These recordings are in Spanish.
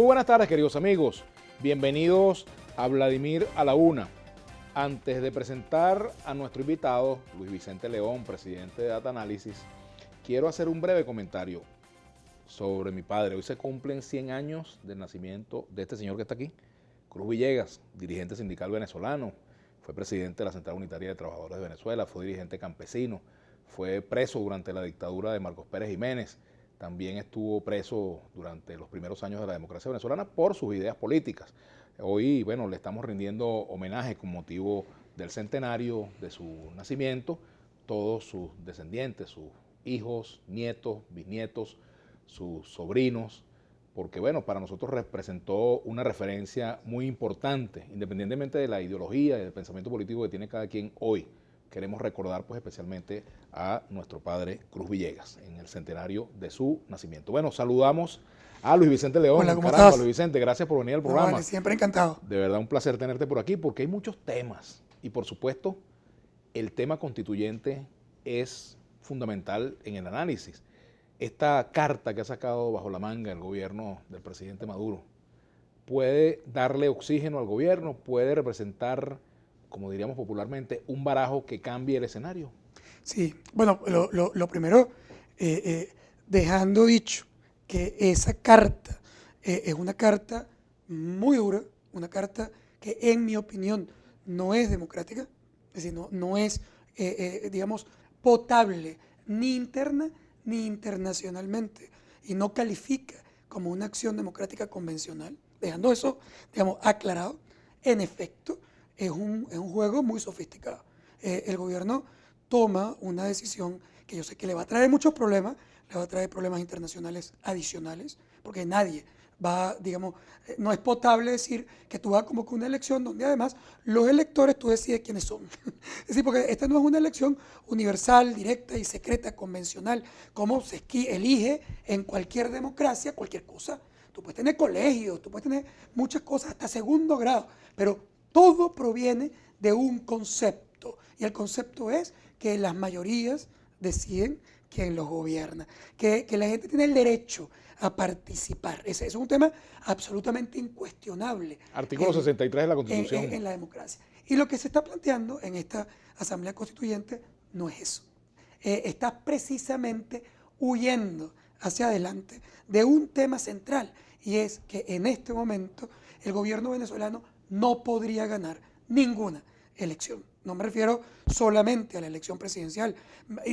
Muy buenas tardes, queridos amigos. Bienvenidos a Vladimir a la Una. Antes de presentar a nuestro invitado, Luis Vicente León, presidente de Data Analysis, quiero hacer un breve comentario sobre mi padre. Hoy se cumplen 100 años del nacimiento de este señor que está aquí, Cruz Villegas, dirigente sindical venezolano, fue presidente de la Central Unitaria de Trabajadores de Venezuela, fue dirigente campesino, fue preso durante la dictadura de Marcos Pérez Jiménez, también estuvo preso durante los primeros años de la democracia venezolana por sus ideas políticas. Hoy, bueno, le estamos rindiendo homenaje con motivo del centenario de su nacimiento, todos sus descendientes, sus hijos, nietos, bisnietos, sus sobrinos, porque bueno, para nosotros representó una referencia muy importante, independientemente de la ideología y del pensamiento político que tiene cada quien hoy. Queremos recordar pues especialmente a nuestro padre Cruz Villegas en el centenario de su nacimiento. Bueno, saludamos a Luis Vicente León. Hola, ¿cómo estás? Luis Vicente, gracias por venir al programa. Vale, siempre encantado. De verdad un placer tenerte por aquí porque hay muchos temas y por supuesto el tema constituyente es fundamental en el análisis. Esta carta que ha sacado bajo la manga el gobierno del presidente Maduro puede darle oxígeno al gobierno, puede representar, como diríamos popularmente, un barajo que cambie el escenario. Sí, bueno, lo primero, dejando dicho que esa carta es una carta muy dura, una carta que en mi opinión no es democrática, es decir, no es, digamos, potable ni interna ni internacionalmente y no califica como una acción democrática convencional, dejando eso, digamos, aclarado. En efecto, es un juego muy sofisticado. El gobierno toma una decisión que yo sé que le va a traer muchos problemas, le va a traer problemas internacionales adicionales, porque nadie va, digamos, no es potable decir que tú vas como que una elección donde además los electores tú decides quiénes son. Es decir, porque esta no es una elección universal, directa y secreta, convencional, como se elige en cualquier democracia, cualquier cosa. Tú puedes tener colegios, tú puedes tener muchas cosas hasta segundo grado, pero todo proviene de un concepto, y el concepto es que las mayorías deciden quién los gobierna, que la gente tiene el derecho a participar. Ese es un tema absolutamente incuestionable. Artículo 63 de la Constitución. En la democracia. Y lo que se está planteando en esta Asamblea Constituyente no es eso. Está precisamente huyendo hacia adelante de un tema central, y es que en este momento el gobierno venezolano no podría ganar ninguna elección. No me refiero solamente a la elección presidencial,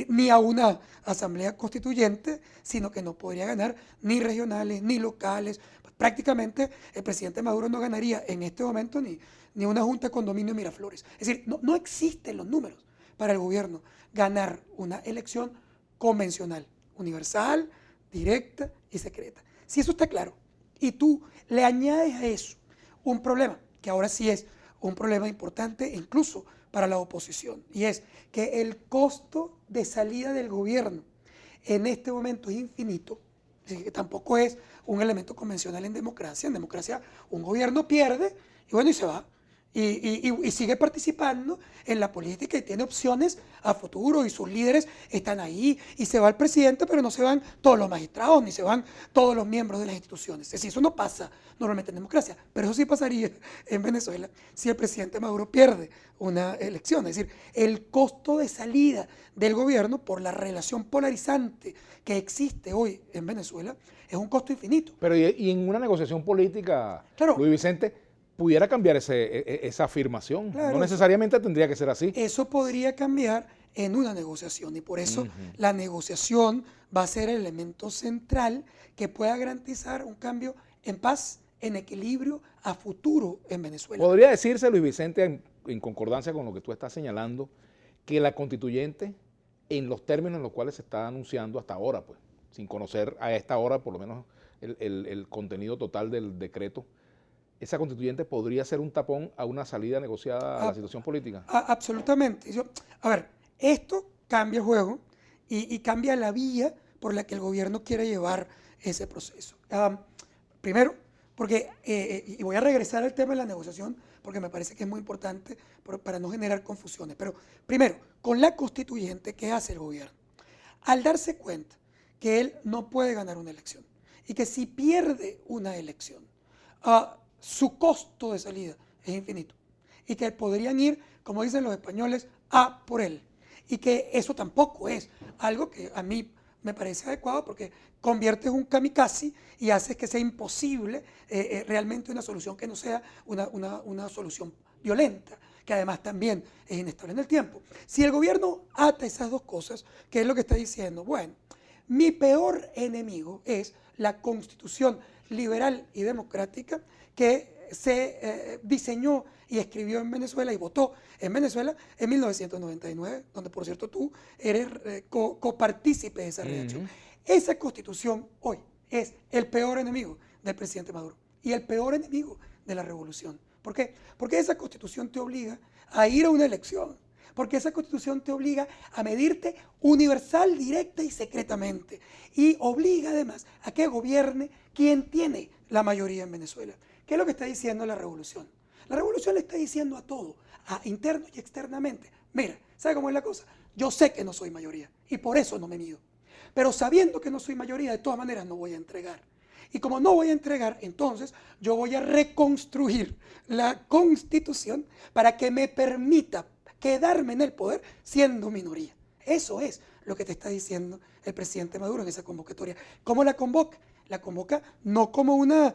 ni a una asamblea constituyente, sino que no podría ganar ni regionales, ni locales. Prácticamente el presidente Maduro no ganaría en este momento ni una junta de condominio en Miraflores. Es decir, no existen los números para el gobierno ganar una elección convencional, universal, directa y secreta. Si eso está claro, y tú le añades a eso un problema, que ahora sí es un problema importante incluso para la oposición, y es que el costo de salida del gobierno en este momento es infinito, que tampoco es un elemento convencional en democracia. En democracia un gobierno pierde y bueno, y se va. Y sigue participando en la política y tiene opciones a futuro y sus líderes están ahí y se va el presidente, pero no se van todos los magistrados ni se van todos los miembros de las instituciones. Es decir, eso no pasa normalmente en democracia, pero eso sí pasaría en Venezuela si el presidente Maduro pierde una elección. Es decir, el costo de salida del gobierno por la relación polarizante que existe hoy en Venezuela es un costo infinito. Pero y en una negociación política, claro, Luis Vicente, pudiera cambiar esa afirmación. Claro, no necesariamente tendría que ser así. Eso podría cambiar en una negociación y por eso la negociación va a ser el elemento central que pueda garantizar un cambio en paz, en equilibrio a futuro en Venezuela. Podría decirse, Luis Vicente, en concordancia con lo que tú estás señalando, que la constituyente, en los términos en los cuales se está anunciando hasta ahora, pues, sin conocer a esta hora por lo menos el contenido total del decreto, esa constituyente podría ser un tapón a una salida negociada a la situación política. Absolutamente. A ver, esto cambia el juego y cambia la vía por la que el gobierno quiere llevar ese proceso. Primero, porque, y voy a regresar al tema de la negociación, porque me parece que es muy importante para no generar confusiones. Pero primero, con la constituyente, ¿qué hace el gobierno? Al darse cuenta que él no puede ganar una elección y que si pierde una elección, su costo de salida es infinito. Y que podrían ir, como dicen los españoles, a por él. Y que eso tampoco es algo que a mí me parece adecuado, porque conviertes un kamikaze y haces que sea imposible realmente una solución que no sea una solución violenta, que además también es inestable en el tiempo. Si el gobierno ata esas dos cosas, ¿qué es lo que está diciendo? Bueno, mi peor enemigo es la Constitución liberal y democrática que se diseñó y escribió en Venezuela y votó en Venezuela en 1999, donde por cierto tú eres copartícipe de esa redacción. Esa Constitución hoy es el peor enemigo del presidente Maduro y el peor enemigo de la revolución. ¿Por qué? Porque esa Constitución te obliga a ir a una elección, porque esa Constitución te obliga a medirte universal, directa y secretamente, y obliga además a que gobierne quien tiene la mayoría en Venezuela. ¿Qué es lo que está diciendo la revolución? La revolución le está diciendo a todo, a interno y externamente, mira, ¿sabe cómo es la cosa? Yo sé que no soy mayoría y por eso no me mido, pero sabiendo que no soy mayoría, de todas maneras no voy a entregar. Y como no voy a entregar, entonces yo voy a reconstruir la Constitución para que me permita quedarme en el poder siendo minoría. Eso es lo que te está diciendo el presidente Maduro en esa convocatoria. ¿Cómo la convoca? La convoca no como una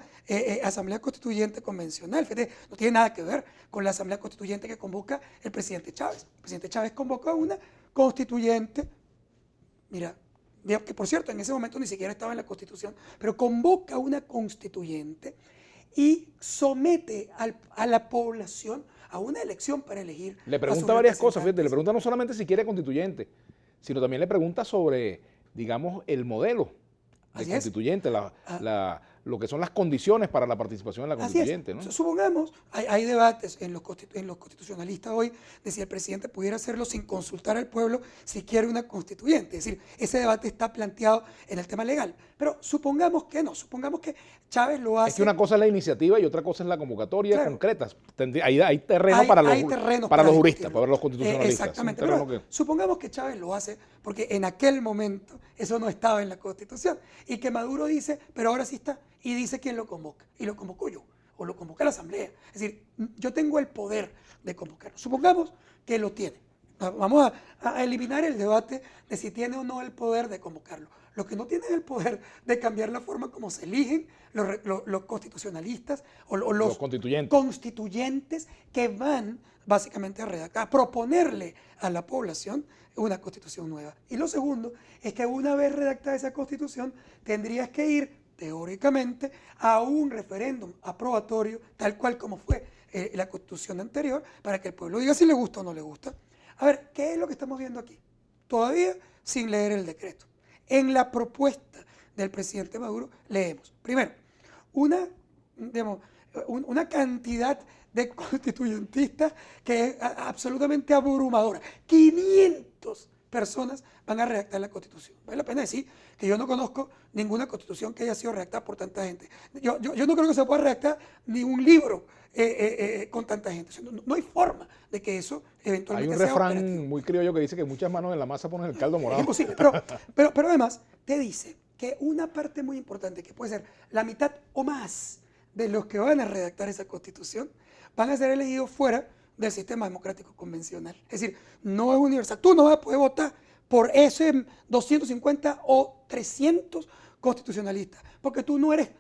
asamblea constituyente convencional. Fíjate, no tiene nada que ver con la asamblea constituyente que convoca el presidente Chávez. El presidente Chávez convoca una constituyente, mira, que por cierto en ese momento ni siquiera estaba en la Constitución, pero convoca una constituyente y somete a la población a una elección para elegir. Le pregunta varias cosas, fíjate, le pregunta no solamente si quiere constituyente, sino también le pregunta sobre, digamos, el modelo de constituyente, lo que son las condiciones para la participación en la constituyente, ¿no? Supongamos, hay debates en los constitucionalistas hoy de si el presidente pudiera hacerlo sin consultar al pueblo si quiere una constituyente. Es decir, ese debate está planteado en el tema legal. Pero supongamos que no, supongamos que Chávez lo hace. Es que una cosa es la iniciativa y otra cosa es la convocatoria concreta. Hay terreno para los juristas, para los constitucionalistas. Exactamente. Pero supongamos que Chávez lo hace porque en aquel momento eso no estaba en la Constitución y que Maduro dice, pero ahora sí está. Y dice quién lo convoca. Y lo convoco yo. O lo convoca la Asamblea. Es decir, yo tengo el poder de convocarlo. Supongamos que lo tiene. Vamos a eliminar el debate de si tiene o no el poder de convocarlo. Los que no tienen el poder de cambiar la forma como se eligen los constitucionalistas o los constituyentes que van básicamente a redactar, a proponerle a la población una constitución nueva. Y lo segundo es que una vez redactada esa constitución tendrías que ir teóricamente a un referéndum aprobatorio, tal cual como fue la constitución anterior, para que el pueblo diga si le gusta o no le gusta. A ver, ¿qué es lo que estamos viendo aquí? Todavía sin leer el decreto. En la propuesta del presidente Maduro leemos, primero, una cantidad de constituyentistas que es absolutamente abrumadora. 500 personas van a redactar la Constitución. Vale la pena decir que yo no conozco ninguna Constitución que haya sido redactada por tanta gente. Yo no creo que se pueda redactar ni un libro con tanta gente. No hay forma de que eso eventualmente sea operativo. Hay un refrán operativo. muy criollo que dice que muchas manos en la masa ponen el caldo morado. Es imposible, pero además te dice que una parte muy importante, que puede ser la mitad o más de los que van a redactar esa Constitución, van a ser elegidos fuera del sistema democrático convencional. Es decir, no es universal. Tú no vas a poder votar por ese 250 o 300 constitucionalistas, porque tú no eres,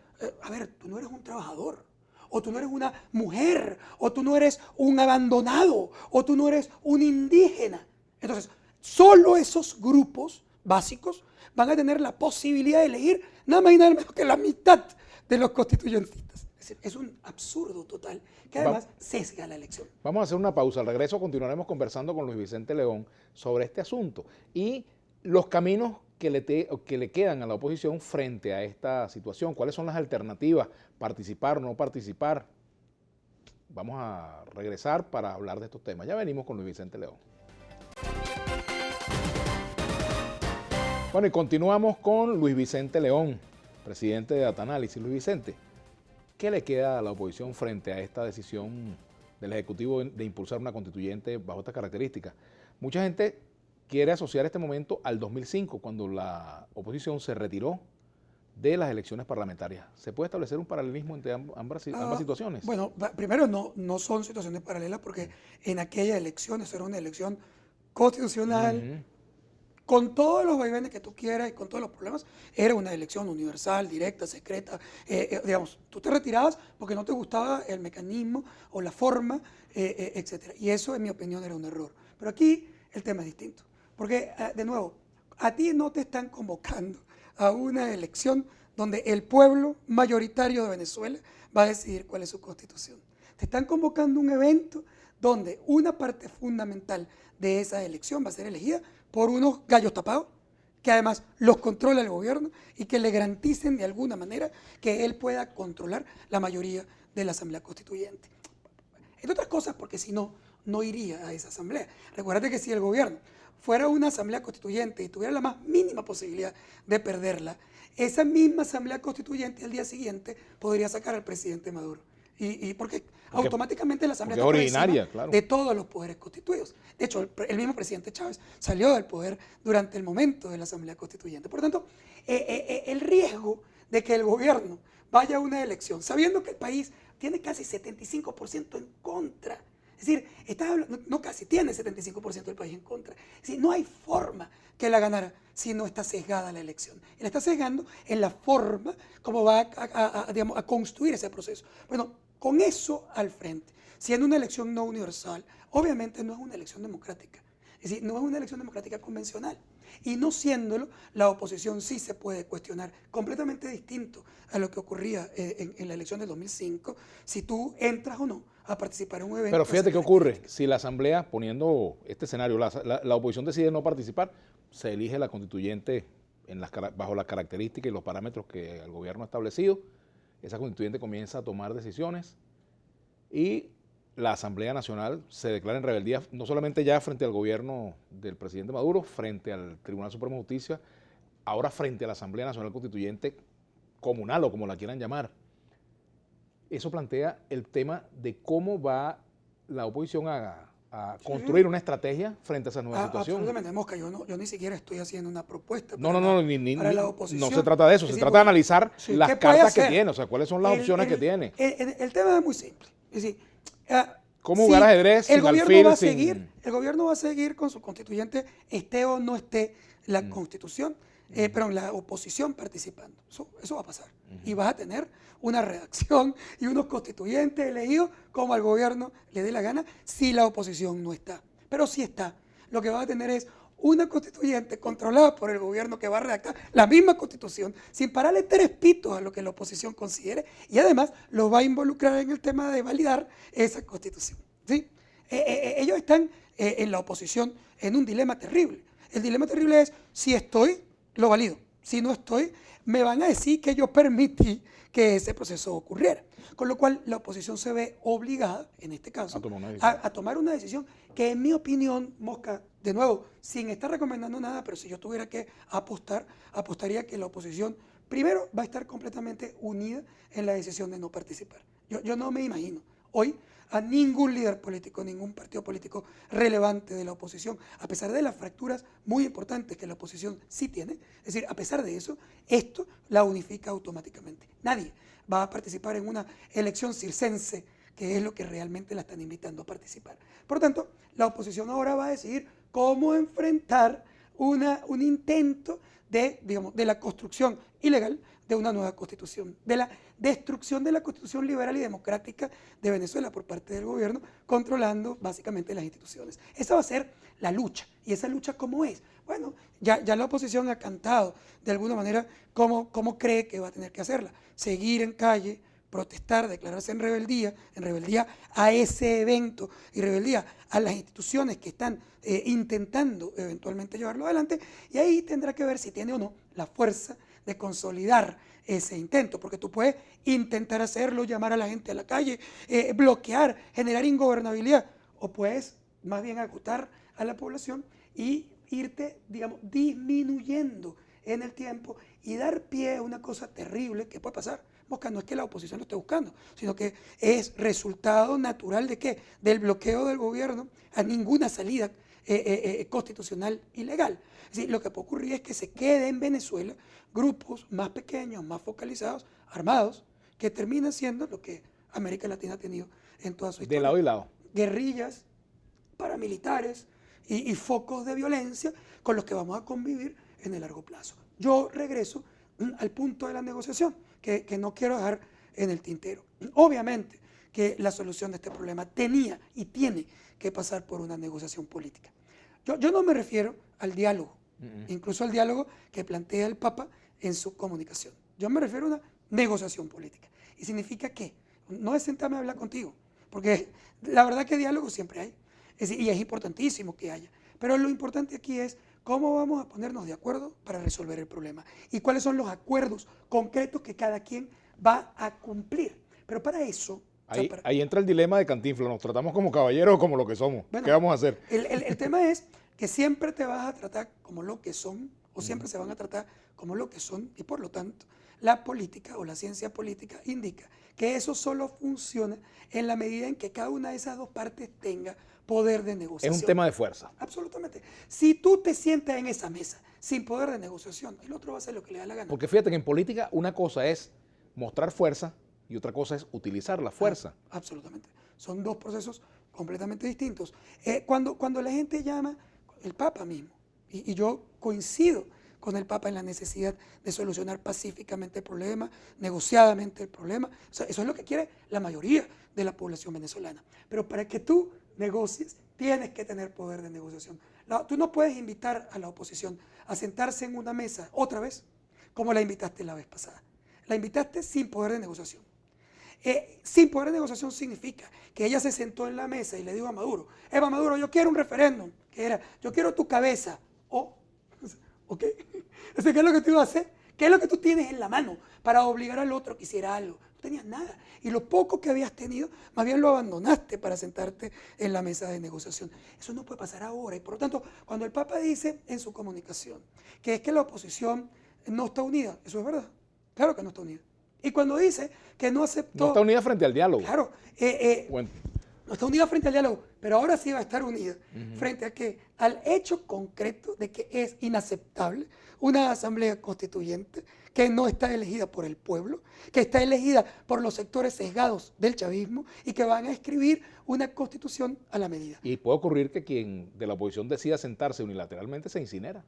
tú no eres un trabajador, o tú no eres una mujer, o tú no eres un abandonado, o tú no eres un indígena. Entonces, solo esos grupos básicos van a tener la posibilidad de elegir nada más y nada menos que la mitad de los constituyentistas. Es decir, es un absurdo total que además sesga la elección. Vamos a hacer una pausa. Al regreso continuaremos conversando con Luis Vicente León sobre este asunto y los caminos que le quedan a la oposición frente a esta situación. ¿Cuáles son las alternativas? ¿Participar o no participar? Vamos a regresar para hablar de estos temas. Ya venimos con Luis Vicente León. Bueno, y continuamos con Luis Vicente León, presidente de Datanálisis. Luis Vicente, ¿qué le queda a la oposición frente a esta decisión del Ejecutivo de impulsar una constituyente bajo estas características? Mucha gente quiere asociar este momento al 2005, cuando la oposición se retiró de las elecciones parlamentarias. ¿Se puede establecer un paralelismo entre ambas situaciones? Bueno, primero no son situaciones paralelas porque en aquellas elecciones era una elección constitucional, con todos los vaivenes que tú quieras y con todos los problemas, era una elección universal, directa, secreta. Digamos, tú te retirabas porque no te gustaba el mecanismo o la forma, etc. Y eso, en mi opinión, era un error. Pero aquí el tema es distinto. Porque, de nuevo, a ti no te están convocando a una elección donde el pueblo mayoritario de Venezuela va a decidir cuál es su constitución. Te están convocando a un evento donde una parte fundamental de esa elección va a ser elegida por unos gallos tapados, que además los controla el gobierno y que le garanticen de alguna manera que él pueda controlar la mayoría de la Asamblea Constituyente. Entre otras cosas, porque si no, no iría a esa asamblea. Recuérdate que si el gobierno fuera una asamblea constituyente y tuviera la más mínima posibilidad de perderla, esa misma asamblea constituyente al día siguiente podría sacar al presidente Maduro. Porque automáticamente la asamblea está por encima, claro, de todos los poderes constituidos. De hecho, el mismo presidente Chávez salió del poder durante el momento de la asamblea constituyente. Por lo tanto, el riesgo de que el gobierno vaya a una elección, sabiendo que el país tiene casi 75% en contra. Es decir, no casi, tiene 75% del país en contra. Es decir, no hay forma que la ganara si no está sesgada la elección. Y la está sesgando en la forma como va a construir ese proceso. Bueno, con eso al frente, siendo una elección no universal, obviamente no es una elección democrática. Es decir, no es una elección democrática convencional. Y no siéndolo, la oposición sí se puede cuestionar, completamente distinto a lo que ocurría en la elección del 2005, si tú entras o no a participar en un evento. Pero fíjate qué ocurre, si la asamblea, poniendo este escenario, la oposición decide no participar, se elige la constituyente bajo las características y los parámetros que el gobierno ha establecido, esa constituyente comienza a tomar decisiones y la Asamblea Nacional se declara en rebeldía, no solamente ya frente al gobierno del presidente Maduro, frente al Tribunal Supremo de Justicia, ahora frente a la Asamblea Nacional Constituyente comunal o como la quieran llamar. Eso plantea el tema de cómo va la oposición a construir una estrategia frente a esa nueva situación. Absolutamente, Mosca, yo ni siquiera estoy haciendo una propuesta para la oposición. No se trata de eso, se trata de analizar las cartas que tiene, o sea, cuáles son las opciones que tiene. El tema es muy simple, es decir, ¿cómo jugar ajedrez sin alfil? El gobierno va a seguir con su constituyente, esté o no esté la constitución, pero la oposición participando. Eso va a pasar. Y vas a tener una redacción y unos constituyentes elegidos como al gobierno le dé la gana si la oposición no está. Pero si está, lo que vas a tener es una constituyente controlada por el gobierno que va a redactar la misma constitución sin pararle tres pitos a lo que la oposición considere y además los va a involucrar en el tema de validar esa constitución. ¿Sí? Ellos están en la oposición en un dilema terrible. El dilema terrible es, si estoy, lo valido. Si no estoy, me van a decir que yo permití que ese proceso ocurriera. Con lo cual, la oposición se ve obligada, en este caso, a tomar una decisión que, en mi opinión, Mosca, de nuevo, sin estar recomendando nada, pero si yo tuviera que apostaría que la oposición, primero, va a estar completamente unida en la decisión de no participar. Yo no me imagino hoy a ningún líder político, ningún partido político relevante de la oposición, a pesar de las fracturas muy importantes que la oposición sí tiene, es decir, a pesar de eso, esto la unifica automáticamente. Nadie va a participar en una elección circense, que es lo que realmente la están invitando a participar. Por lo tanto, la oposición ahora va a decidir cómo enfrentar un intento de la construcción ilegal de una nueva constitución, de la destrucción de la constitución liberal y democrática de Venezuela por parte del gobierno, controlando básicamente las instituciones. Esa va a ser la lucha. ¿Y esa lucha cómo es? Bueno, ya la oposición ha cantado de alguna manera cómo cree que va a tener que hacerla. Seguir en calle, protestar, declararse en rebeldía a ese evento y rebeldía a las instituciones que están intentando eventualmente llevarlo adelante, y ahí tendrá que ver si tiene o no la fuerza de consolidar ese intento, porque tú puedes intentar hacerlo, llamar a la gente a la calle, bloquear, generar ingobernabilidad, o puedes más bien agotar a la población y irte, disminuyendo en el tiempo y dar pie a una cosa terrible que puede pasar. Mosca, no es que la oposición lo esté buscando, sino que es resultado natural de ¿qué? Del bloqueo del gobierno a ninguna salida constitucional y legal. Es decir, lo que puede ocurrir es que se quede en Venezuela grupos más pequeños, más focalizados, armados, que terminan siendo lo que América Latina ha tenido en toda su historia. De lado y lado. Guerrillas, paramilitares y focos de violencia con los que vamos a convivir en el largo plazo. Yo regreso al punto de la negociación, que no quiero dejar en el tintero. Obviamente que la solución de este problema tenía y tiene que pasar por una negociación política. Yo no me refiero al diálogo, incluso al diálogo que plantea el Papa en su comunicación. Yo me refiero a una negociación política. ¿Y significa qué? No es sentarme a hablar contigo, porque la verdad que diálogo siempre hay, y es importantísimo que haya. Pero lo importante aquí es cómo vamos a ponernos de acuerdo para resolver el problema y cuáles son los acuerdos concretos que cada quien va a cumplir. Pero para eso... Ahí entra el dilema de Cantinflas, nos tratamos como caballeros o como lo que somos. Bueno, ¿qué vamos a hacer? El tema es que siempre te vas a tratar como lo que son, o siempre se van a tratar como lo que son, y por lo tanto, la política o la ciencia política indica que eso solo funciona en la medida en que cada una de esas dos partes tenga poder de negociación. Es un tema de fuerza. Absolutamente. Si tú te sientas en esa mesa sin poder de negociación, el otro va a hacer lo que le da la gana. Porque fíjate que en política una cosa es mostrar fuerza y otra cosa es utilizar la fuerza. Absolutamente. Son dos procesos completamente distintos. Cuando la gente llama, el Papa mismo, y yo coincido con el Papa en la necesidad de solucionar pacíficamente el problema, negociadamente el problema. O sea, eso es lo que quiere la mayoría de la población venezolana. Pero para que tú negocies, tienes que tener poder de negociación. Tú no puedes invitar a la oposición a sentarse en una mesa otra vez, como la invitaste la vez pasada. La invitaste sin poder de negociación. Sin poder de negociación significa que ella se sentó en la mesa y le dijo a Maduro, Eva Maduro, yo quiero un referéndum, que era, yo quiero tu cabeza. ¿Ok? ¿Qué es lo que tú ibas a hacer? ¿Qué es lo que tú tienes en la mano para obligar al otro que hiciera algo? No tenías nada. Y lo poco que habías tenido, más bien lo abandonaste para sentarte en la mesa de negociación. Eso no puede pasar ahora. Y por lo tanto, cuando el Papa dice en su comunicación que es que la oposición no está unida, eso es verdad. Claro que no está unida. Y cuando dice que no aceptó... No está unida frente al diálogo. Claro. Bueno. No está unida frente al diálogo, pero ahora sí va a estar unida frente a qué? Al hecho concreto de que es inaceptable una asamblea constituyente que no está elegida por el pueblo, que está elegida por los sectores sesgados del chavismo y que van a escribir una constitución a la medida. Y puede ocurrir que quien de la oposición decida sentarse unilateralmente se incinera.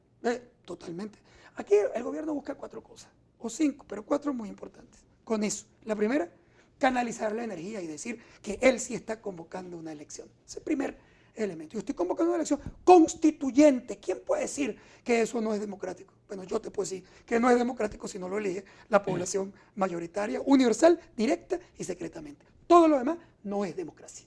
Totalmente. Aquí el gobierno busca 4 cosas, o 5, pero 4 muy importantes. Con eso, la primera, canalizar la energía y decir que él sí está convocando una elección. Ese es el primer elemento. Yo estoy convocando una elección constituyente. ¿Quién puede decir que eso no es democrático? Bueno, yo te puedo decir que no es democrático si no lo elige la población mayoritaria, universal, directa y secretamente. Todo lo demás no es democracia.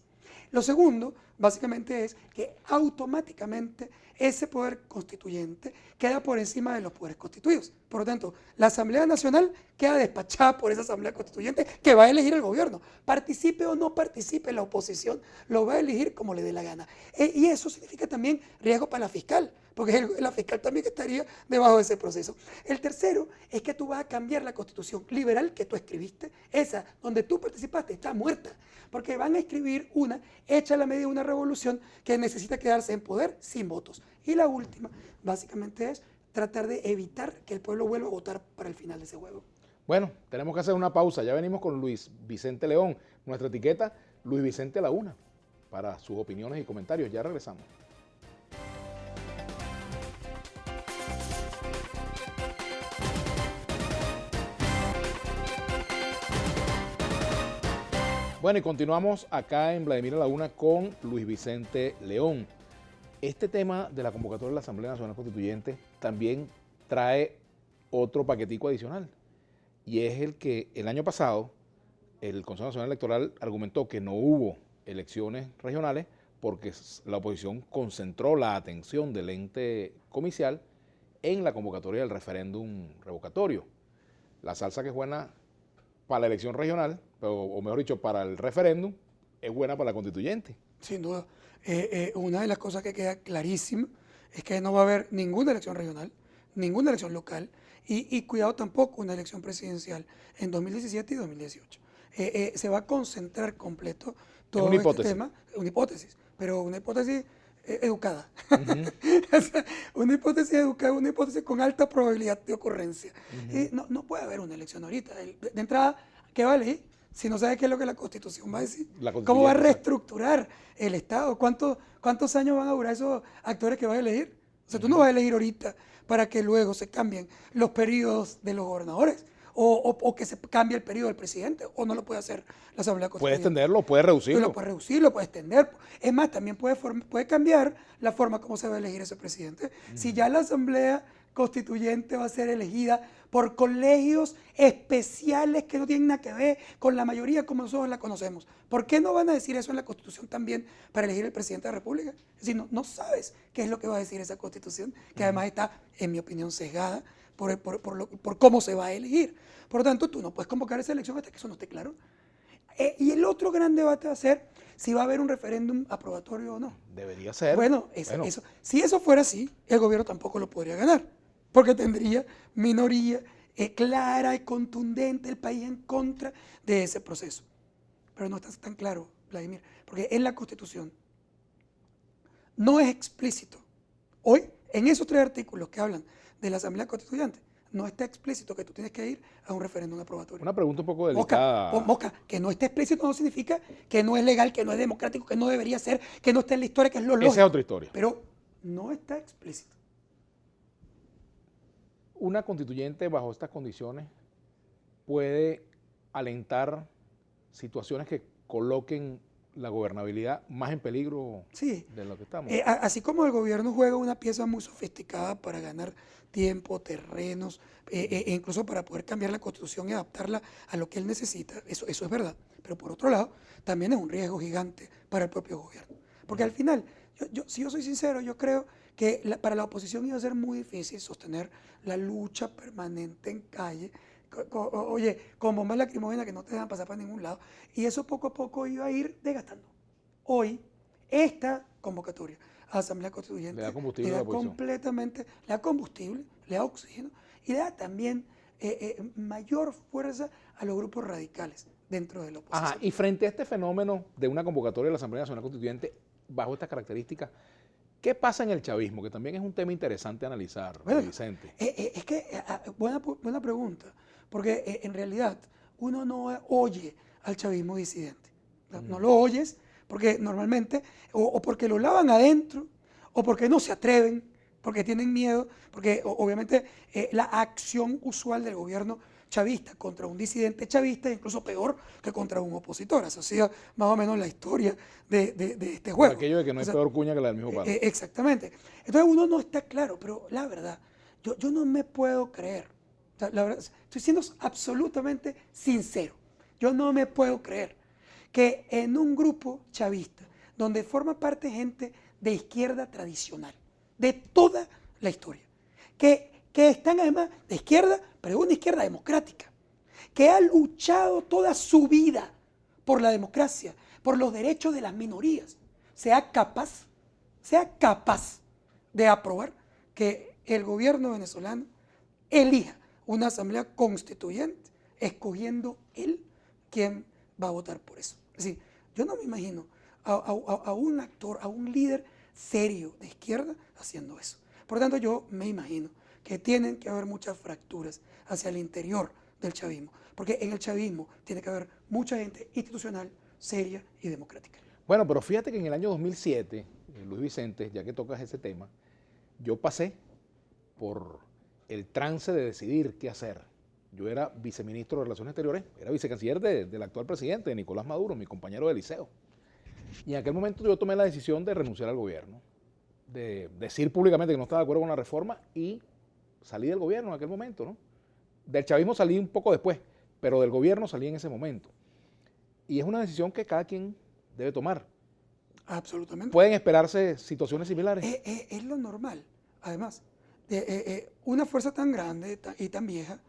Lo segundo, básicamente, es que automáticamente ese poder constituyente queda por encima de los poderes constituidos. Por lo tanto, la Asamblea Nacional queda despachada por esa Asamblea Constituyente que va a elegir el gobierno. Participe o no participe la oposición, lo va a elegir como le dé la gana. Y eso significa también riesgo para la fiscal, porque la fiscal también estaría debajo de ese proceso. El tercero es que tú vas a cambiar la Constitución liberal que tú escribiste, esa donde tú participaste está muerta, porque van a escribir una hecha a la medida de una revolución que necesita quedarse en poder sin votos. Y la última, básicamente, es tratar de evitar que el pueblo vuelva a votar para el final de ese juego. Bueno, tenemos que hacer una pausa. Ya venimos con Luis Vicente León. Nuestra etiqueta, Luis Vicente a la Una, para sus opiniones y comentarios. Ya regresamos. Bueno, y continuamos acá en Vladimir a la Una con Luis Vicente León. Este tema de la convocatoria de la Asamblea Nacional Constituyente también trae otro paquetico adicional. Y es el que el año pasado el Consejo Nacional Electoral argumentó que no hubo elecciones regionales porque la oposición concentró la atención del ente comicial en la convocatoria del referéndum revocatorio. La salsa que es buena para la elección regional, o mejor dicho, para el referéndum, es buena para la constituyente. Sin duda. Una de las cosas que queda clarísima es que no va a haber ninguna elección regional, ninguna elección local y cuidado tampoco una elección presidencial en 2017 y 2018. Se va a concentrar completo todo este tema, una hipótesis, pero una hipótesis educada. Ujú. O sea, una hipótesis educada, una hipótesis con alta probabilidad de ocurrencia. No puede haber una elección ahorita. De entrada, ¿qué va a elegir? Si no sabe qué es lo que la Constitución va a decir. La ¿Cómo va a constituyente, exacto. reestructurar el Estado? ¿Cuántos años van a durar esos actores que vas a elegir? O sea, tú no vas a elegir ahorita para que luego se cambien los periodos de los gobernadores o que se cambie el periodo del presidente, o no lo puede hacer la Asamblea Puede Constituyente. extenderlo, puede Tú reducirlo. lo puedes reducir, lo puedes extender. Es más, también puede cambiar la forma como se va a elegir ese presidente. Si ya la Asamblea Constituyente va a ser elegida por colegios especiales que no tienen nada que ver con la mayoría como nosotros la conocemos, ¿por qué no van a decir eso en la Constitución también para elegir el presidente de la República? Es decir, no sabes qué es lo que va a decir esa Constitución, que además está, en mi opinión, sesgada por cómo se va a elegir. Por lo tanto, tú no puedes convocar esa elección hasta que eso no esté claro. Y el otro gran debate va a ser si va a haber un referéndum aprobatorio o no. Debería ser. Bueno, si eso fuera así, el gobierno tampoco lo podría ganar, porque tendría minoría clara y contundente el país en contra de ese proceso. Pero no está tan claro, Vladimir, porque en la Constitución no es explícito. Hoy, en esos 3 artículos que hablan de la Asamblea Constituyente, no está explícito que tú tienes que ir a un referéndum aprobatorio. Una pregunta un poco delicada. Mosca, que no esté explícito no significa que no es legal, que no es democrático, que no debería ser, que no esté en la historia, que es lo lógico. Esa es otra historia. Pero no está explícito. Una constituyente bajo estas condiciones puede alentar situaciones que coloquen la gobernabilidad más en peligro Sí. de lo que estamos. Así como el gobierno juega una pieza muy sofisticada para ganar tiempo, terrenos, e incluso para poder cambiar la Constitución y adaptarla a lo que él necesita, eso es verdad. Pero por otro lado, también es un riesgo gigante para el propio gobierno. Porque al final, si yo soy sincero, yo creo que para la oposición iba a ser muy difícil sostener la lucha permanente en calle, oye, con bombas lacrimógenas que no te dejan pasar para ningún lado, y eso poco a poco iba a ir desgastando. Hoy, esta convocatoria a la Asamblea Constituyente Le da combustible le a da la oposición. completamente, le da combustible, le da oxígeno y le da también mayor fuerza a los grupos radicales dentro de la oposición. Ajá, y frente a este fenómeno de una convocatoria de la Asamblea Nacional Constituyente bajo estas características, ¿qué pasa en el chavismo? Que también es un tema interesante analizar, Bueno, Vicente. es que, buena pregunta, porque en realidad uno no oye al chavismo disidente. No lo oyes porque normalmente, o porque lo lavan adentro, o porque no se atreven, porque tienen miedo, porque obviamente la acción usual del gobierno chavista contra un disidente chavista es incluso peor que contra un opositor. Esa ha sido más o menos la historia de este juego. Aquello de que no hay peor cuña que la del mismo palo. Exactamente. Entonces uno no está claro, pero la verdad, yo no me puedo creer. O sea, la verdad, estoy siendo absolutamente sincero. Yo no me puedo creer que en un grupo chavista, donde forma parte gente de izquierda tradicional, de toda la historia, que están además de izquierda, pero una izquierda democrática, que ha luchado toda su vida por la democracia, por los derechos de las minorías, sea capaz de aprobar que el gobierno venezolano elija una asamblea constituyente, escogiendo él quién va a votar por eso. Es decir, yo no me imagino a un actor, a un líder serio de izquierda haciendo eso. Por lo tanto, yo me imagino que tienen que haber muchas fracturas hacia el interior del chavismo, porque en el chavismo tiene que haber mucha gente institucional, seria y democrática. Bueno, pero fíjate que en el año 2007, Luis Vicente, ya que tocas ese tema, yo pasé por el trance de decidir qué hacer. Yo era viceministro de Relaciones Exteriores, era vicecanciller del actual presidente, de Nicolás Maduro, mi compañero de liceo. Y en aquel momento yo tomé la decisión de renunciar al gobierno, de decir públicamente que no estaba de acuerdo con la reforma y salí del gobierno en aquel momento, ¿no? Del chavismo salí un poco después, pero del gobierno salí en ese momento. Y es una decisión que cada quien debe tomar. Absolutamente. ¿Pueden esperarse situaciones similares? Es lo normal. Además, una fuerza tan grande y tan vieja,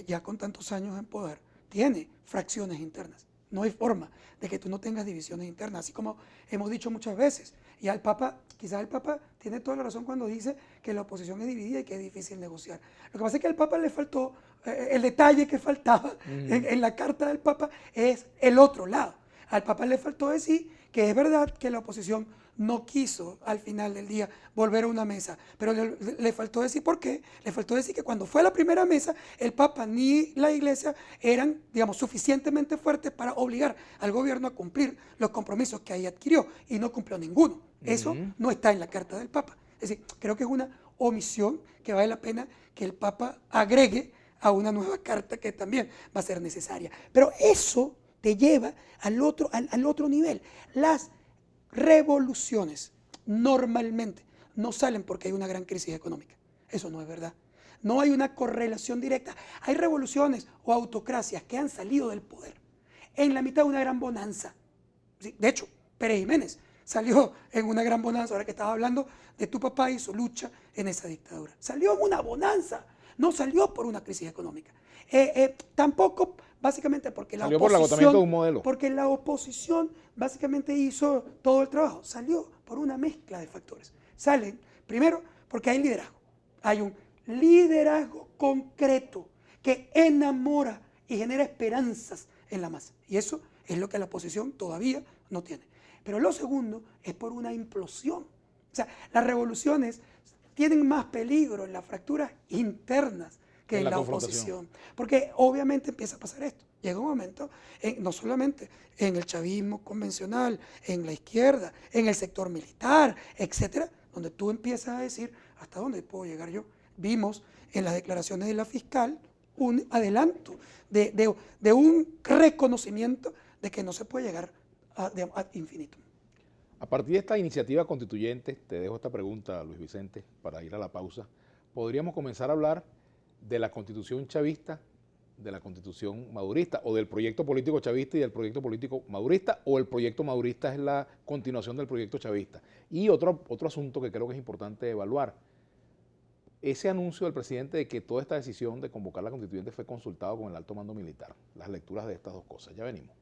ya con tantos años en poder, tiene fracciones internas. No hay forma de que tú no tengas divisiones internas, así como hemos dicho muchas veces. Y al Papa, quizás el Papa tiene toda la razón cuando dice que la oposición es dividida y que es difícil negociar. Lo que pasa es que al Papa le faltó, el detalle que faltaba en la carta del Papa es el otro lado. Al Papa le faltó decir que es verdad que la oposición no quiso al final del día volver a una mesa, pero le faltó decir por qué. Le faltó decir que cuando fue a la primera mesa, el Papa ni la Iglesia eran, digamos, suficientemente fuertes para obligar al gobierno a cumplir los compromisos que ahí adquirió, y no cumplió ninguno. Eso no está en la carta del Papa. Es decir, creo que es una omisión que vale la pena que el Papa agregue a una nueva carta que también va a ser necesaria. Pero eso te lleva al otro nivel. Las revoluciones normalmente no salen porque hay una gran crisis económica. Eso no es verdad. No hay una correlación directa. Hay revoluciones o autocracias que han salido del poder en la mitad de una gran bonanza. De hecho, Pérez Jiménez salió en una gran bonanza, ahora que estaba hablando de tu papá y su lucha en esa dictadura. Salió en una bonanza, no salió por una crisis económica. Tampoco, básicamente, porque la salió oposición... por el agotamiento de un modelo. Porque la oposición básicamente hizo todo el trabajo. Salió por una mezcla de factores. Salen, primero, porque hay liderazgo. Hay un liderazgo concreto que enamora y genera esperanzas en la masa. Y eso es lo que la oposición todavía no tiene. Pero lo segundo es por una implosión. O sea, las revoluciones tienen más peligro en las fracturas internas que en la oposición. Porque obviamente empieza a pasar esto. Llega un momento, no solamente en el chavismo convencional, en la izquierda, en el sector militar, etcétera, donde tú empiezas a decir, ¿hasta dónde puedo llegar yo? Vimos en las declaraciones de la fiscal un adelanto de un reconocimiento de que no se puede llegar a infinito. A partir de esta iniciativa constituyente, te dejo esta pregunta, Luis Vicente, para ir a la pausa. ¿Podríamos comenzar a hablar de la constitución chavista, de la constitución madurista, o del proyecto político chavista y del proyecto político madurista, o el proyecto madurista es la continuación del proyecto chavista? Y otro asunto que creo que es importante evaluar, ese anuncio del presidente de que toda esta decisión de convocar la constituyente fue consultado con el alto mando militar, las lecturas de estas dos cosas. Ya venimos.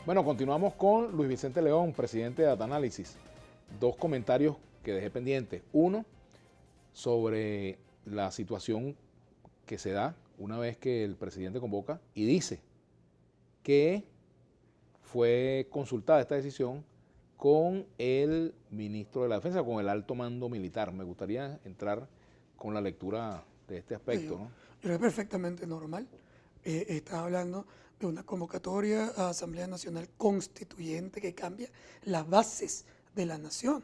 Bueno, continuamos con Luis Vicente León, presidente de Data Análisis. Dos comentarios que dejé pendientes. Uno, sobre la situación que se da una vez que el presidente convoca y dice que fue consultada esta decisión con el ministro de la Defensa, con el alto mando militar. Me gustaría entrar con la lectura de este aspecto, ¿no? Yo creo que es perfectamente normal. Estás hablando de una convocatoria a Asamblea Nacional Constituyente que cambia las bases de la nación.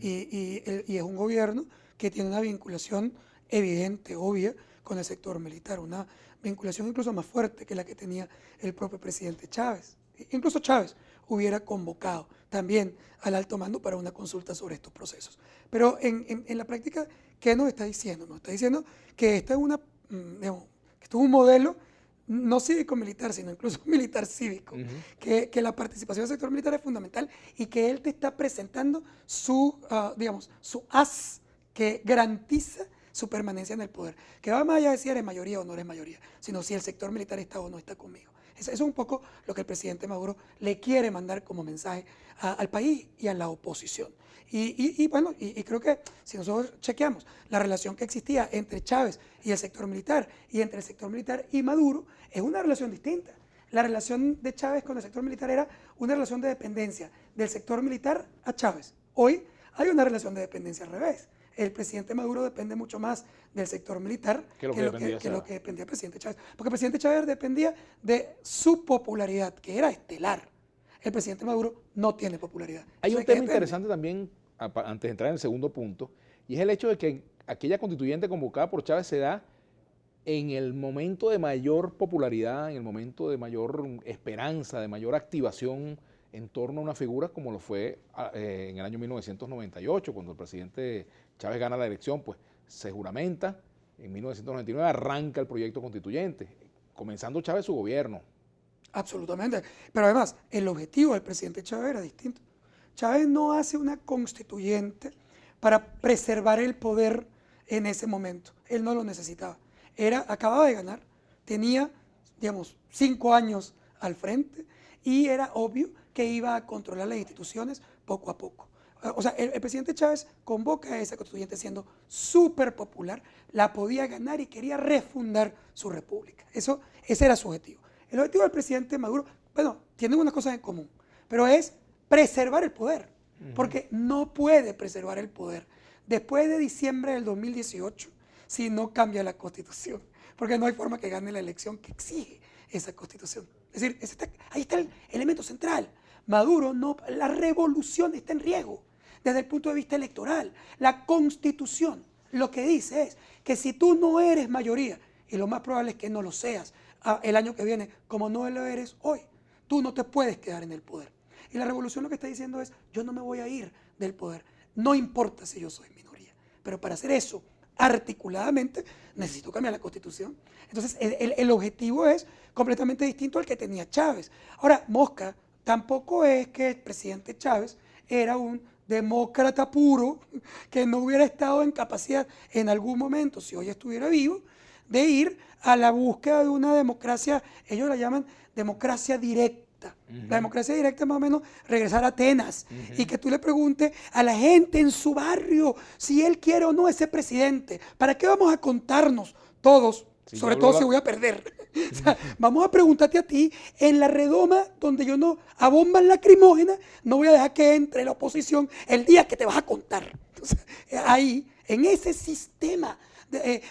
Y es un gobierno que tiene una vinculación evidente, obvia, con el sector militar, una vinculación incluso más fuerte que la que tenía el propio presidente Chávez. Incluso Chávez hubiera convocado también al alto mando para una consulta sobre estos procesos. Pero en la práctica, ¿qué nos está diciendo? Nos está diciendo que esta es digamos, que esto es un modelo no cívico-militar, sino incluso militar-cívico, que la participación del sector militar es fundamental y que él te está presentando digamos, su as que garantiza su permanencia en el poder, que va más allá de si eres mayoría o no eres mayoría, sino si el sector militar está o no está conmigo. Eso es un poco lo que el presidente Maduro le quiere mandar como mensaje al país y a la oposición. Bueno, creo que si nosotros chequeamos la relación que existía entre Chávez y el sector militar, y entre el sector militar y Maduro, es una relación distinta. La relación de Chávez con el sector militar era una relación de dependencia del sector militar a Chávez. Hoy hay una relación de dependencia al revés. El presidente Maduro depende mucho más del sector militar que lo que dependía el presidente Chávez. Porque el presidente Chávez dependía de su popularidad, que era estelar. El presidente Maduro no tiene popularidad. Hay un tema interesante también, antes de entrar en el segundo punto, y es el hecho de que aquella constituyente convocada por Chávez se da en el momento de mayor popularidad, en el momento de mayor esperanza, de mayor activación en torno a una figura como lo fue en el año 1998, cuando el presidente Chávez gana la elección, pues se juramenta, en 1999 arranca el proyecto constituyente, comenzando Chávez su gobierno. Absolutamente, pero además el objetivo del presidente Chávez era distinto. Chávez no hace una constituyente para preservar el poder en ese momento, él no lo necesitaba. Acababa de ganar, tenía, digamos, 5 años al frente y era obvio que iba a controlar las instituciones poco a poco. O sea, el presidente Chávez convoca a esa constituyente siendo súper popular, la podía ganar y quería refundar su república. Ese era su objetivo. El objetivo del presidente Maduro, bueno, tienen unas cosas en común, pero es preservar el poder, porque no puede preservar el poder después de diciembre del 2018 si no cambia la constitución, porque no hay forma que gane la elección que exige esa constitución. Es decir, ahí está el elemento central. Maduro, la revolución está en riesgo desde el punto de vista electoral. La Constitución lo que dice es que si tú no eres mayoría, y lo más probable es que no lo seas el año que viene, como no lo eres hoy, tú no te puedes quedar en el poder. Y la revolución lo que está diciendo es, yo no me voy a ir del poder, no importa si yo soy minoría. Pero para hacer eso articuladamente, necesito cambiar la Constitución. Entonces, el objetivo es completamente distinto al que tenía Chávez. Ahora, Mosca, tampoco es que el presidente Chávez era un demócrata puro que no hubiera estado en capacidad en algún momento, si hoy estuviera vivo, de ir a la búsqueda de una democracia, ellos la llaman democracia directa. La democracia directa es más o menos regresar a Atenas y que tú le preguntes a la gente en su barrio si él quiere o no ese presidente. ¿Para qué vamos a contarnos todos? Sobre todo si voy a perder. O sea, vamos a preguntarte a ti, en la redoma donde yo no, a bombas lacrimógenas, no voy a dejar que entre la oposición el día que te vas a contar. Entonces, ahí, en ese sistema,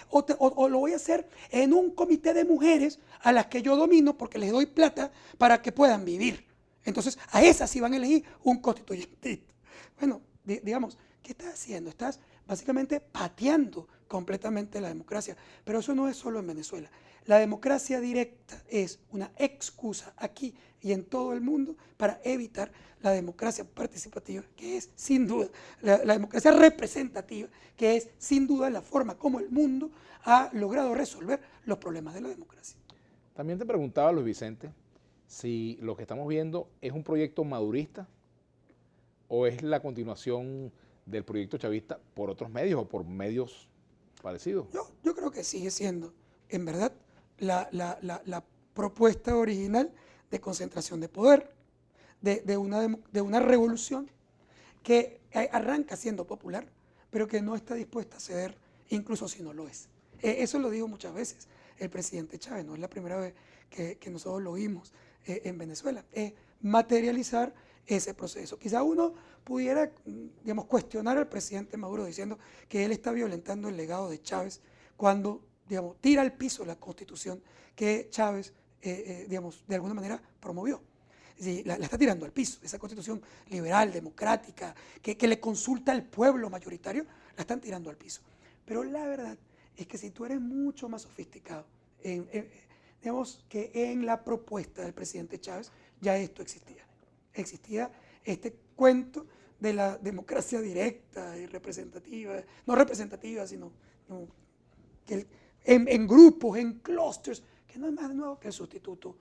o lo voy a hacer en un comité de mujeres a las que yo domino porque les doy plata para que puedan vivir. Entonces, a esas sí van a elegir un constituyentista. Bueno, digamos, ¿qué estás haciendo? Estás básicamente pateando completamente la democracia. Pero eso no es solo en Venezuela. La democracia directa es una excusa aquí y en todo el mundo para evitar la democracia participativa, que es sin duda, la democracia representativa, que es sin duda la forma como el mundo ha logrado resolver los problemas de la democracia. También te preguntaba, Luis Vicente, si lo que estamos viendo es un proyecto madurista o es la continuación del proyecto chavista por otros medios o por medios parecidos. Yo creo que sigue siendo, en verdad, la propuesta original de concentración de poder, de una revolución que arranca siendo popular, pero que no está dispuesta a ceder, incluso si no lo es. Eso lo dijo muchas veces el presidente Chávez, no es la primera vez que nosotros lo oímos en Venezuela, es materializar ese proceso. Quizá uno pudiera, digamos, cuestionar al presidente Maduro diciendo que él está violentando el legado de Chávez cuando, digamos, tira al piso la Constitución que Chávez, digamos, de alguna manera promovió. Sí, la está tirando al piso, esa Constitución liberal, democrática, que le consulta al pueblo mayoritario, la están tirando al piso. Pero la verdad es que si tú eres mucho más sofisticado, digamos que en la propuesta del presidente Chávez ya esto existía. Existía este cuento de la democracia directa y representativa, no representativa, sino que en grupos, en clústeres, que no es más nuevo que el sustituto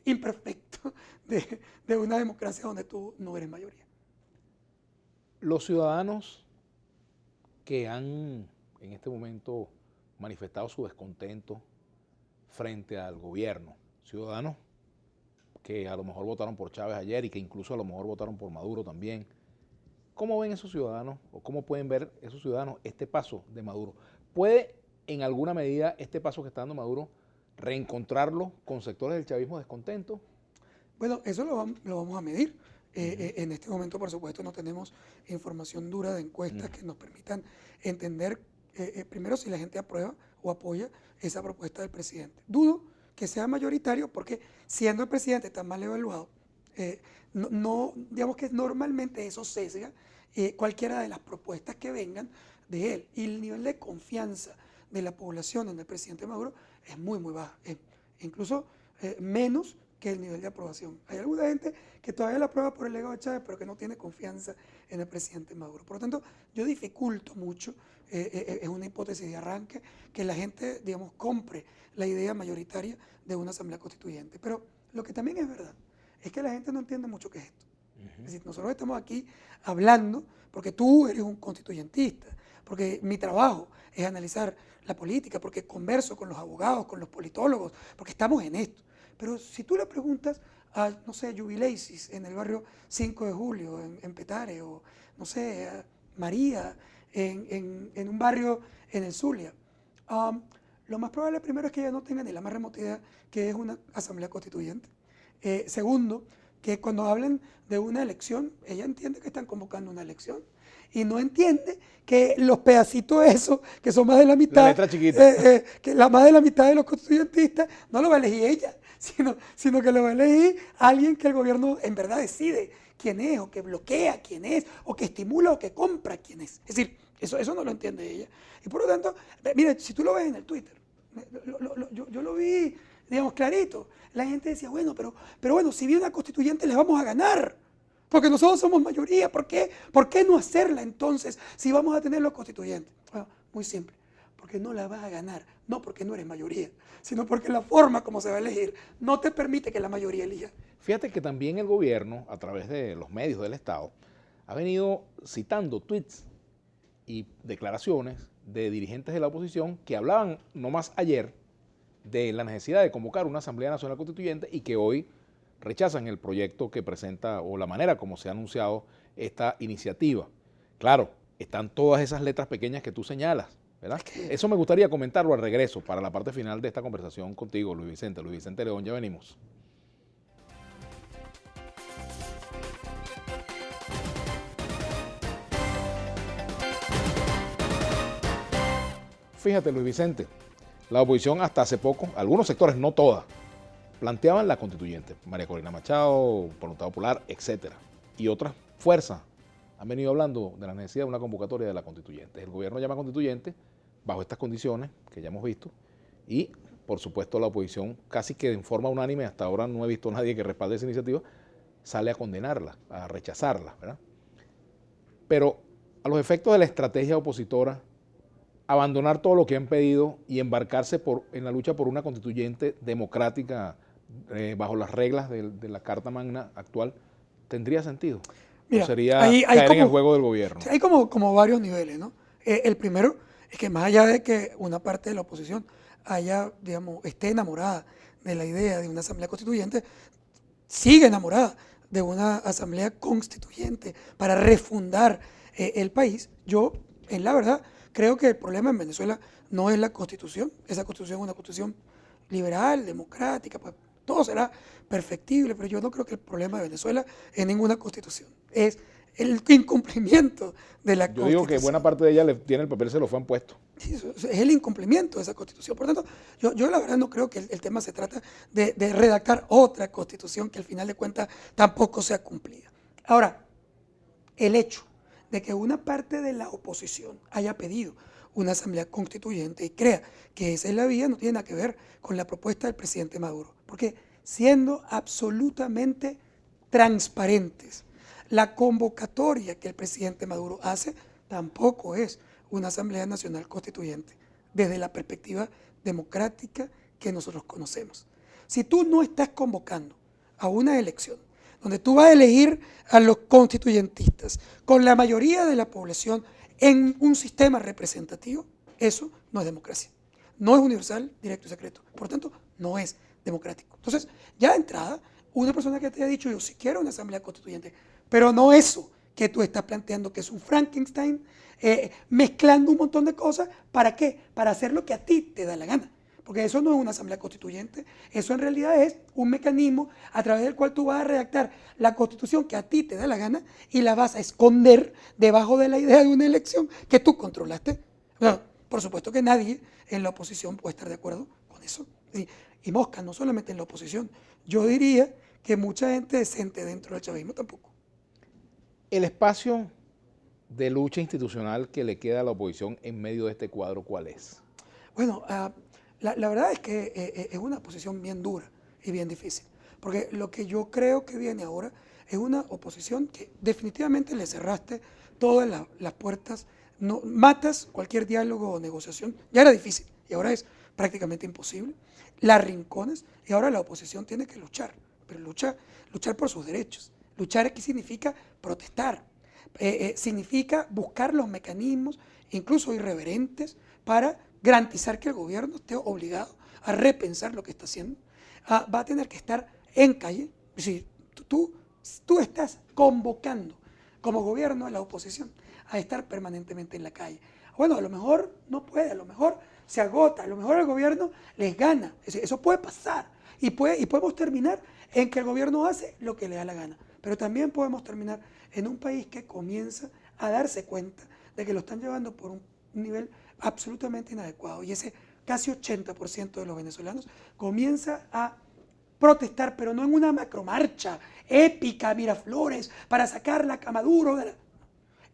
imperfecto de una democracia donde tú no eres mayoría. Los ciudadanos que han en este momento manifestado su descontento frente al gobierno, ciudadanos que a lo mejor votaron por Chávez ayer y que incluso a lo mejor votaron por Maduro también. ¿Cómo ven esos ciudadanos o cómo pueden ver esos ciudadanos este paso de Maduro? ¿Puede en alguna medida este paso que está dando Maduro reencontrarlo con sectores del chavismo descontentos? Bueno, eso lo vamos a medir. En este momento, por supuesto, no tenemos información dura de encuestas que nos permitan entender primero si la gente aprueba o apoya esa propuesta del presidente. Dudo que sea mayoritario porque siendo el presidente tan mal evaluado, digamos que normalmente eso sesga cualquiera de las propuestas que vengan de él. Y el nivel de confianza de la población en el presidente Maduro es muy, muy bajo. Incluso menos que el nivel de aprobación. Hay alguna gente que todavía la aprueba por el legado de Chávez, pero que no tiene confianza en el presidente Maduro. Por lo tanto, yo dificulto mucho, es una hipótesis de arranque, que la gente, digamos, compre la idea mayoritaria de una asamblea constituyente. Pero lo que también es verdad es que la gente no entiende mucho qué es esto. Es decir, nosotros estamos aquí hablando porque tú eres un constituyentista, porque mi trabajo es analizar la política, porque converso con los abogados, con los politólogos, porque estamos en esto. Pero si tú le preguntas no sé, Jubilasis en el barrio 5 de Julio, en Petare, o no sé, María, en un barrio en el Zulia. Lo más probable primero es que ella no tenga ni la más remota idea que es una asamblea constituyente. Segundo, que cuando hablen de una elección, ella entiende que están convocando una elección y no entiende que los pedacitos esos, que son más de la mitad, la letra chiquita, que la más de la mitad de los constituyentistas, no lo va a elegir ella, sino que lo va a elegir alguien que el gobierno en verdad decide quién es, o que bloquea quién es, o que estimula o que compra quién es. Es decir, eso no lo entiende ella. Y por lo tanto, mire, si tú lo ves en el Twitter, yo lo vi, digamos, clarito. La gente decía, bueno, pero bueno, si viene una constituyente les vamos a ganar, porque nosotros somos mayoría. ¿Por qué? ¿Por qué no hacerla entonces si vamos a tener los constituyentes? Bueno, muy simple, porque no la vas a ganar, no porque no eres mayoría, sino porque la forma como se va a elegir no te permite que la mayoría elija. Fíjate que también el gobierno, a través de los medios del Estado, ha venido citando tweets y declaraciones de dirigentes de la oposición que hablaban no más ayer de la necesidad de convocar una Asamblea Nacional Constituyente y que hoy rechazan el proyecto que presenta o la manera como se ha anunciado esta iniciativa. Claro, están todas esas letras pequeñas que tú señalas, ¿verdad? Eso me gustaría comentarlo al regreso para la parte final de esta conversación contigo, Luis Vicente. Luis Vicente León, ya venimos. Fíjate, Luis Vicente, la oposición hasta hace poco, algunos sectores, no todas, planteaban la constituyente, María Corina Machado, Voluntad Popular, etc. Y otras fuerzas han venido hablando de la necesidad de una convocatoria de la constituyente. El gobierno llama constituyente bajo estas condiciones que ya hemos visto y, por supuesto, la oposición, casi que en forma unánime, hasta ahora no he visto a nadie que respalde esa iniciativa, sale a condenarla, a rechazarla, ¿verdad? Pero a los efectos de la estrategia opositora, abandonar todo lo que han pedido y embarcarse en la lucha por una constituyente democrática bajo las reglas de la Carta Magna actual, ¿tendría sentido? Mira, ¿O sería caer en el juego del gobierno? Hay como varios niveles, ¿no? El primero es que más allá de que una parte de la oposición esté enamorada de la idea de una asamblea constituyente, sigue enamorada de una asamblea constituyente para refundar el país. Yo, en la verdad, creo que el problema en Venezuela no es la constitución. Esa constitución es una constitución liberal, democrática, pues todo será perfectible, pero yo no creo que el problema de Venezuela es ninguna constitución. Es el incumplimiento de la constitución. Yo digo que buena parte de ella tiene el papel, se lo fue puesto. Es el incumplimiento de esa constitución. Por tanto, yo la verdad no creo que el tema se trata de redactar otra constitución que al final de cuentas tampoco sea cumplida. Ahora, el hecho de que una parte de la oposición haya pedido una asamblea constituyente y crea que esa es la vía no tiene nada que ver con la propuesta del presidente Maduro. Porque siendo absolutamente transparentes, la convocatoria que el presidente Maduro hace tampoco es una asamblea nacional constituyente desde la perspectiva democrática que nosotros conocemos. Si tú no estás convocando a una elección donde tú vas a elegir a los constituyentistas con la mayoría de la población en un sistema representativo, eso no es democracia. No es universal, directo y secreto. Por tanto, no es democrático. Entonces, ya de entrada, una persona que te ha dicho, yo sí quiero una asamblea constituyente, pero no eso que tú estás planteando, que es un Frankenstein, mezclando un montón de cosas, ¿para qué? Para hacer lo que a ti te da la gana. Porque eso no es una asamblea constituyente, eso en realidad es un mecanismo a través del cual tú vas a redactar la constitución que a ti te da la gana y la vas a esconder debajo de la idea de una elección que tú controlaste. Bueno, por supuesto que nadie en la oposición puede estar de acuerdo con eso. Y mosca, no solamente en la oposición, yo diría que mucha gente decente dentro del chavismo tampoco. El espacio de lucha institucional que le queda a la oposición en medio de este cuadro, ¿cuál es? Bueno, la verdad es que es una posición bien dura y bien difícil, porque lo que yo creo que viene ahora es una oposición que definitivamente le cerraste todas las puertas, no, matas cualquier diálogo o negociación, ya era difícil y ahora es prácticamente imposible, las rincones y ahora la oposición tiene que luchar, pero luchar por sus derechos. Luchar aquí significa protestar, significa buscar los mecanismos, incluso irreverentes, para garantizar que el gobierno esté obligado a repensar lo que está haciendo. Va a tener que estar en calle, si tú estás convocando como gobierno a la oposición a estar permanentemente en la calle. Bueno, a lo mejor no puede, a lo mejor se agota, a lo mejor el gobierno les gana. Eso puede pasar y podemos terminar en que el gobierno hace lo que le da la gana. Pero también podemos terminar en un país que comienza a darse cuenta de que lo están llevando por un nivel absolutamente inadecuado. Y ese casi 80% de los venezolanos comienza a protestar, pero no en una macromarcha épica, Miraflores, para sacar la Camaduro.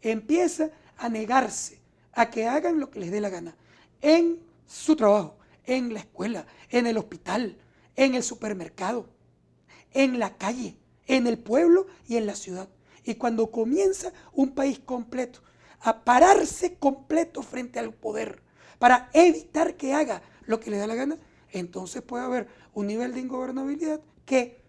Empieza a negarse a que hagan lo que les dé la gana en su trabajo, en la escuela, en el hospital, en el supermercado, en la calle, en el pueblo y en la ciudad. Y cuando comienza un país completo a pararse completo frente al poder para evitar que haga lo que le da la gana, entonces puede haber un nivel de ingobernabilidad que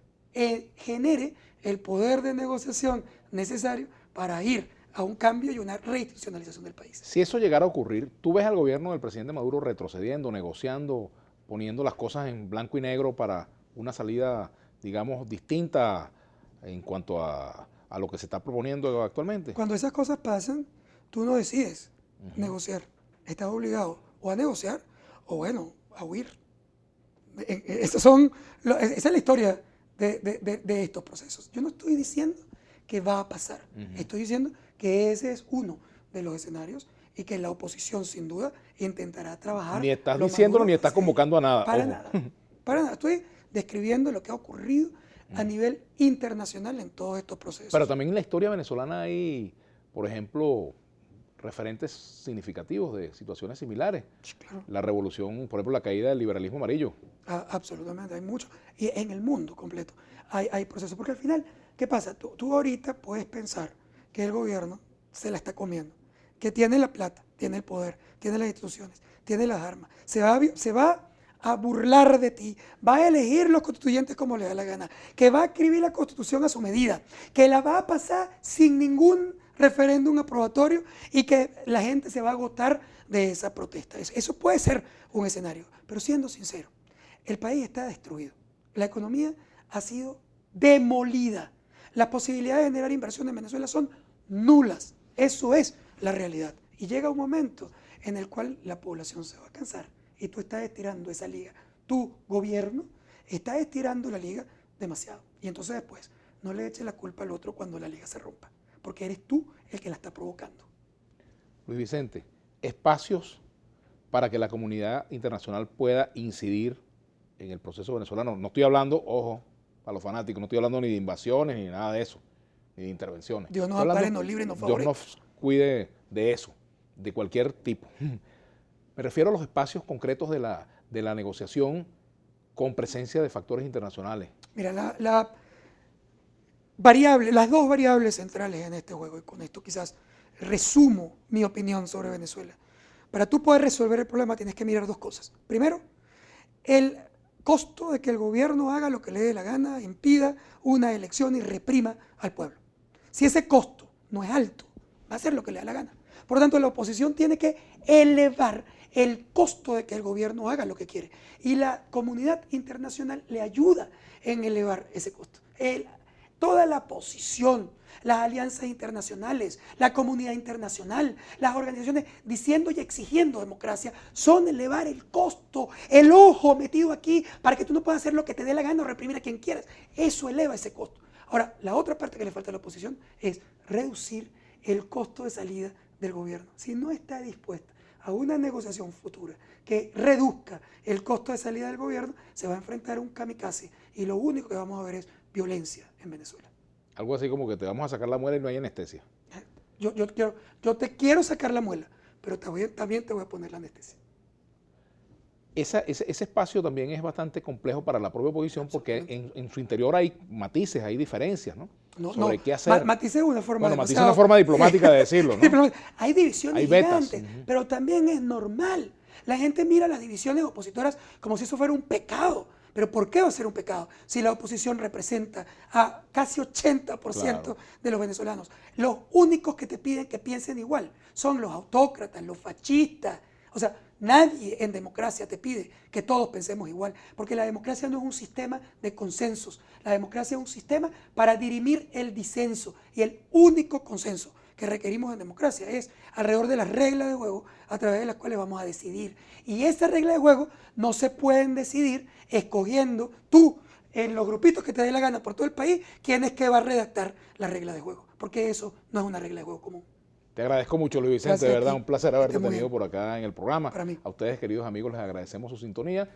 genere el poder de negociación necesario para ir a un cambio y una reinstitucionalización del país. Si eso llegara a ocurrir, ¿tú ves al gobierno del presidente Maduro retrocediendo, negociando, poniendo las cosas en blanco y negro para una salida, digamos, distinta en cuanto a lo que se está proponiendo actualmente? Cuando esas cosas pasan, tú no decides negociar. Estás obligado o a negociar o, bueno, a huir. Esa es la historia de estos procesos. Yo no estoy diciendo que va a pasar. Estoy diciendo que ese es uno de los escenarios y que la oposición, sin duda, intentará trabajar. Ni estás diciéndolo ni estás convocando a nada. Para nada. Para nada. Estoy describiendo lo que ha ocurrido a nivel internacional en todos estos procesos. Pero también en la historia venezolana hay, por ejemplo, referentes significativos de situaciones similares. Sí, claro. La revolución, por ejemplo, la caída del liberalismo amarillo. Absolutamente, hay mucho. Y en el mundo completo hay procesos. Porque al final, ¿qué pasa? Tú ahorita puedes pensar que el gobierno se la está comiendo, que tiene la plata, tiene el poder, tiene las instituciones, tiene las armas, se va a burlar de ti, va a elegir los constituyentes como le da la gana, que va a escribir la Constitución a su medida, que la va a pasar sin ningún referéndum aprobatorio y que la gente se va a agotar de esa protesta. Eso puede ser un escenario, pero siendo sincero, el país está destruido, la economía ha sido demolida, las posibilidades de generar inversión en Venezuela son nulas, eso es la realidad. Y llega un momento en el cual la población se va a cansar y tú estás estirando esa liga. Tu gobierno está estirando la liga demasiado. Y entonces después no le eches la culpa al otro cuando la liga se rompa, porque eres tú el que la está provocando. Luis Vicente, espacios para que la comunidad internacional pueda incidir en el proceso venezolano. No estoy hablando, ojo, para los fanáticos, no estoy hablando ni de invasiones ni nada de eso, ni de intervenciones. Dios nos ampare, nos libre, nos favorezca. Dios nos cuide de eso, de cualquier tipo. Me refiero a los espacios concretos de la negociación con presencia de factores internacionales. Mira, las dos variables centrales en este juego, y con esto quizás resumo mi opinión sobre Venezuela. Para tú poder resolver el problema tienes que mirar dos cosas. Primero, el costo de que el gobierno haga lo que le dé la gana, impida una elección y reprima al pueblo. Si ese costo no es alto, va a hacer lo que le da la gana. Por lo tanto, la oposición tiene que elevar el costo de que el gobierno haga lo que quiere. Y la comunidad internacional le ayuda en elevar ese costo. Toda la oposición, las alianzas internacionales, la comunidad internacional, las organizaciones diciendo y exigiendo democracia, son elevar el costo, el ojo metido aquí para que tú no puedas hacer lo que te dé la gana o reprimir a quien quieras. Eso eleva ese costo. Ahora, la otra parte que le falta a la oposición es reducir el costo de salida del gobierno. Si no está dispuesta a una negociación futura que reduzca el costo de salida del gobierno, se va a enfrentar a un kamikaze y lo único que vamos a ver es violencia en Venezuela. Algo así como que te vamos a sacar la muela y no hay anestesia. Yo te quiero sacar la muela, pero también te voy a poner la anestesia. Ese espacio también es bastante complejo para la propia oposición porque en su interior hay matices, hay diferencias, ¿no? Sobre qué hacer. Matices es una forma matices es una forma diplomática de decirlo, ¿no? Hay divisiones gigantes, pero también es normal. La gente mira las divisiones opositoras como si eso fuera un pecado. ¿Pero por qué va a ser un pecado? Si la oposición representa a casi 80% de los venezolanos. Los únicos que te piden que piensen igual son los autócratas, los fascistas. O sea, Nadie en democracia te pide que todos pensemos igual, porque la democracia no es un sistema de consensos. La democracia es un sistema para dirimir el disenso, y el único consenso que requerimos en democracia es alrededor de las reglas de juego a través de las cuales vamos a decidir. Y esas reglas de juego no se pueden decidir escogiendo tú, en los grupitos que te dé la gana por todo el país, quién es que va a redactar las reglas de juego, porque eso no es una regla de juego común. Te agradezco mucho, Luis Vicente, Gracias de a verdad, ti. un placer Que haberte estés muy tenido bien. por acá en el programa. Para mí. A ustedes, queridos amigos, les agradecemos su sintonía.